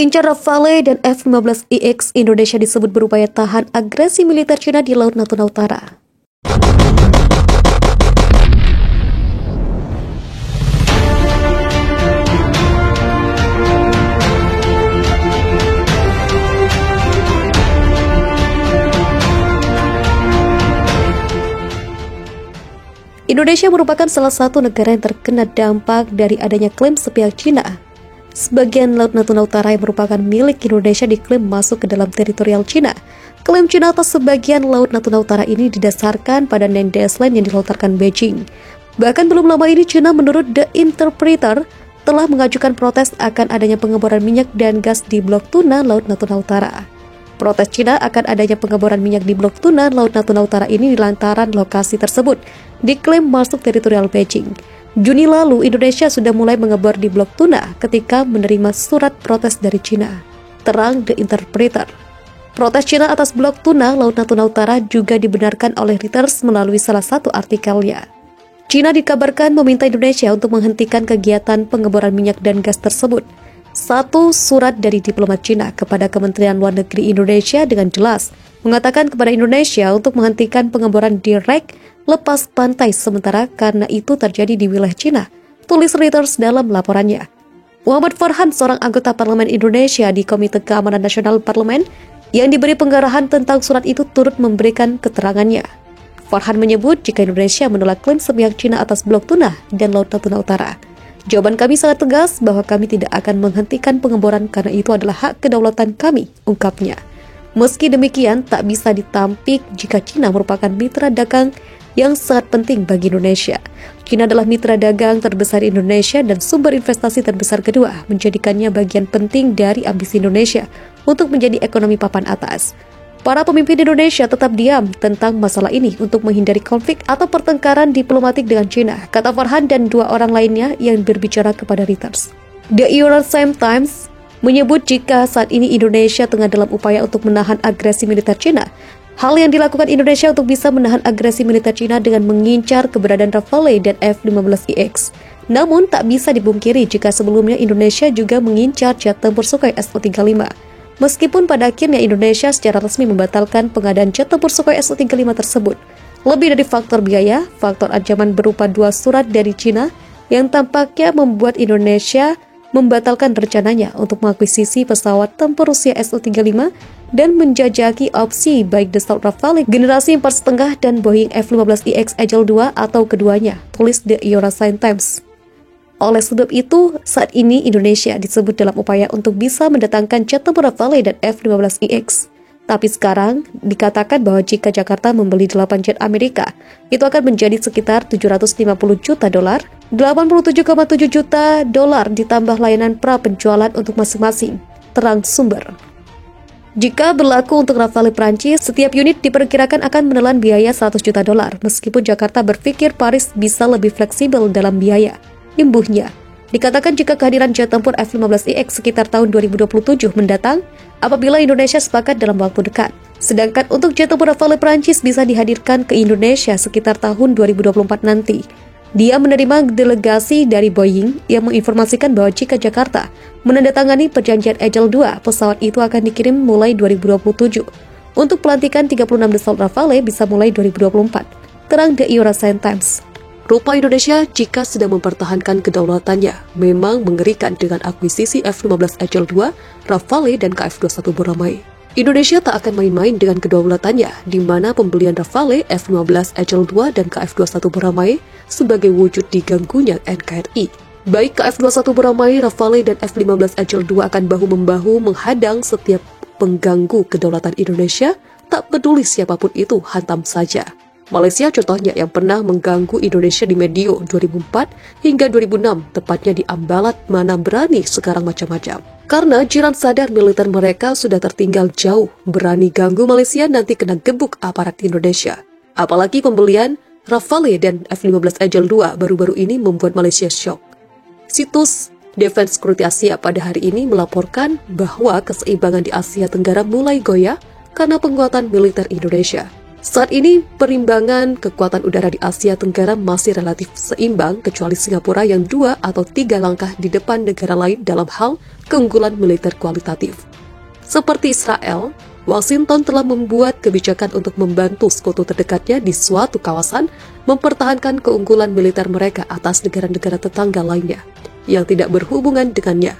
Incar Rafale dan F-15IX, Indonesia disebut berupaya tahan agresi militer Cina di Laut Natuna Utara. Indonesia merupakan salah satu negara yang terkena dampak dari adanya klaim sepihak Cina. Sebagian Laut Natuna Utara yang merupakan milik Indonesia diklaim masuk ke dalam teritorial Cina. Klaim Cina atas sebagian Laut Natuna Utara ini didasarkan pada Nendesland yang dilontarkan Beijing. Bahkan belum lama ini Cina menurut The Interpreter telah mengajukan protes akan adanya pengeboran minyak dan gas di Blok Tuna, Laut Natuna Utara. Protes Cina akan adanya pengeboran minyak di Blok Tuna, Laut Natuna Utara ini lantaran lokasi tersebut diklaim masuk teritorial Beijing. Juni lalu, Indonesia sudah mulai mengebor di Blok Tuna ketika menerima surat protes dari Cina. Terang The Interpreter. Protes Cina atas Blok Tuna, Laut Natuna Utara juga dibenarkan oleh Reuters melalui salah satu artikelnya. Cina dikabarkan meminta Indonesia untuk menghentikan kegiatan pengeboran minyak dan gas tersebut. Satu surat dari diplomat Cina kepada Kementerian Luar Negeri Indonesia dengan jelas mengatakan kepada Indonesia untuk menghentikan pengeboran direct lepas pantai sementara karena itu terjadi di wilayah Cina, tulis Reuters dalam laporannya. Muhammad Farhan, seorang anggota Parlemen Indonesia di Komite Keamanan Nasional Parlemen, yang diberi penggarahan tentang surat itu turut memberikan keterangannya. Farhan menyebut jika Indonesia menolak klaim sepihak Cina atas Blok Tuna dan Laut Natuna Utara. Jawaban kami sangat tegas bahwa kami tidak akan menghentikan pengeboran karena itu adalah hak kedaulatan kami, ungkapnya. Meski demikian, tak bisa ditampik jika Cina merupakan mitra dagang yang sangat penting bagi Indonesia. Cina adalah mitra dagang terbesar Indonesia dan sumber investasi terbesar kedua, menjadikannya bagian penting dari ambisi Indonesia untuk menjadi ekonomi papan atas. Para pemimpin Indonesia tetap diam tentang masalah ini untuk menghindari konflik atau pertengkaran diplomatik dengan Cina, kata Farhan dan dua orang lainnya yang berbicara kepada Reuters. The Eurasian Times menyebut jika saat ini Indonesia tengah dalam upaya untuk menahan agresi militer Cina. Hal yang dilakukan Indonesia untuk bisa menahan agresi militer Cina dengan mengincar keberadaan Rafale dan F-15IX. Namun tak bisa dipungkiri jika sebelumnya Indonesia juga mengincar jet tempur Sukhoi Su-35. Meskipun pada akhirnya Indonesia secara resmi membatalkan pengadaan jet tempur Sukhoi Su-35 tersebut. Lebih dari faktor biaya, faktor ancaman berupa dua surat dari Cina yang tampaknya membuat Indonesia membatalkan rencananya untuk mengakuisisi pesawat tempur Rusia Su-35 dan menjajaki opsi baik Dassault Rafale generasi 4,5 dan Boeing F-15IX Eagle 2 atau keduanya, tulis The Eurasian Times. Oleh sebab itu, saat ini Indonesia disebut dalam upaya untuk bisa mendatangkan jet tempur Rafale dan F-15IX. Tapi sekarang dikatakan bahwa jika Jakarta membeli 8 jet Amerika, itu akan menjadi sekitar 750 juta dolar, 87,7 juta dolar ditambah layanan pra penjualan untuk masing-masing, terang sumber. Jika berlaku untuk Rafale Prancis, setiap unit diperkirakan akan menelan biaya 100 juta dolar, meskipun Jakarta berpikir Paris bisa lebih fleksibel dalam biaya. Imbuhnya, dikatakan jika kehadiran jet tempur F-15IX sekitar tahun 2027 mendatang, apabila Indonesia sepakat dalam waktu dekat. Sedangkan untuk jet tempur Rafale Prancis bisa dihadirkan ke Indonesia sekitar tahun 2024 nanti. Dia menerima delegasi dari Boeing yang menginformasikan bahwa jika Jakarta menandatangani perjanjian Eagle 2, pesawat itu akan dikirim mulai 2027. Untuk pelantikan 36 Dassault Rafale bisa mulai 2024. Terang The Eurasian Times. Rupa Indonesia jika sedang mempertahankan kedaulatannya memang mengerikan dengan akuisisi F-15 Eagle 2, Rafale dan KF-21 Boramae. Indonesia tak akan main-main dengan kedaulatannya, di mana pembelian Rafale, F-15 Eagle 2 dan KF-21 Boramae sebagai wujud diganggunya NKRI. Baik KF-21 Boramae, Rafale dan F-15 Eagle 2 akan bahu-membahu menghadang setiap pengganggu kedaulatan Indonesia, tak peduli siapapun itu, hantam saja. Malaysia contohnya yang pernah mengganggu Indonesia di medio 2004 hingga 2006, tepatnya di Ambalat, mana berani sekarang macam-macam. Karena jiran sadar militer mereka sudah tertinggal jauh, berani ganggu Malaysia nanti kena gebuk aparat Indonesia. Apalagi pembelian Rafale dan F-15 Eagle 2 baru-baru ini membuat Malaysia syok. Situs Defense Security Asia pada hari ini melaporkan bahwa keseimbangan di Asia Tenggara mulai goyah karena penguatan militer Indonesia. Saat ini, perimbangan kekuatan udara di Asia Tenggara masih relatif seimbang kecuali Singapura yang 2 atau 3 langkah di depan negara lain dalam hal keunggulan militer kualitatif. Seperti Israel, Washington telah membuat kebijakan untuk membantu sekutu terdekatnya di suatu kawasan mempertahankan keunggulan militer mereka atas negara-negara tetangga lainnya yang tidak berhubungan dengannya.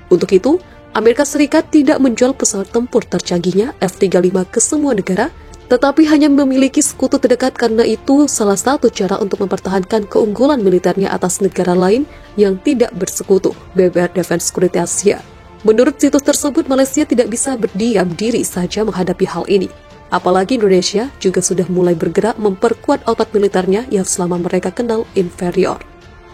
Untuk itu, Amerika Serikat tidak menjual pesawat tempur tercanggihnya F-35 ke semua negara, tetapi hanya memiliki sekutu terdekat karena itu salah satu cara untuk mempertahankan keunggulan militernya atas negara lain yang tidak bersekutu, BBR Defense Security Asia. Menurut situs tersebut, Malaysia tidak bisa berdiam diri saja menghadapi hal ini. Apalagi Indonesia juga sudah mulai bergerak memperkuat otot militernya yang selama mereka kenal inferior.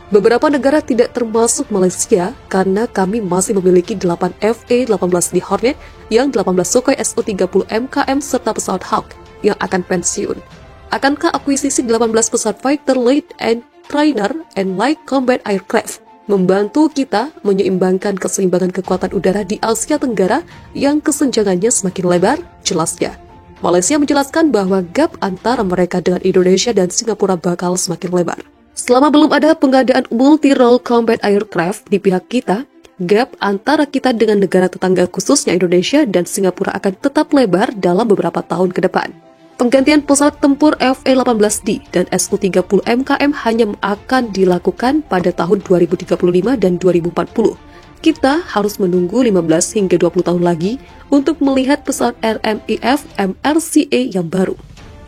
Beberapa negara tidak termasuk Malaysia karena kami masih memiliki 8 FA-18 di Hornet yang 18 Sukhoi Su-30 MKM serta pesawat Hawk yang akan pensiun. Akankah akuisisi 18 pesawat fighter light and trainer and light combat aircraft membantu kita menyeimbangkan keseimbangan kekuatan udara di Asia Tenggara yang kesenjangannya semakin lebar? Jelasnya, Malaysia menjelaskan bahwa gap antara mereka dengan Indonesia dan Singapura bakal semakin lebar. Selama belum ada pengadaan multi-role combat aircraft di pihak kita, gap antara kita dengan negara tetangga khususnya Indonesia dan Singapura akan tetap lebar dalam beberapa tahun ke depan. Penggantian pesawat tempur FA-18D dan Su-30 MKM hanya akan dilakukan pada tahun 2035 dan 2040. Kita harus menunggu 15 hingga 20 tahun lagi untuk melihat pesawat RMIF MRCA yang baru.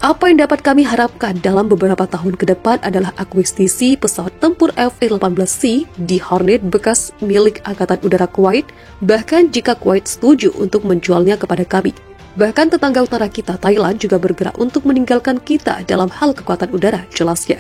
Apa yang dapat kami harapkan dalam beberapa tahun ke depan adalah akuisisi pesawat tempur FA-18C di Hornet bekas milik Angkatan Udara Kuwait, bahkan jika Kuwait setuju untuk menjualnya kepada kami. Bahkan tetangga utara kita, Thailand, juga bergerak untuk meninggalkan kita dalam hal kekuatan udara, jelasnya.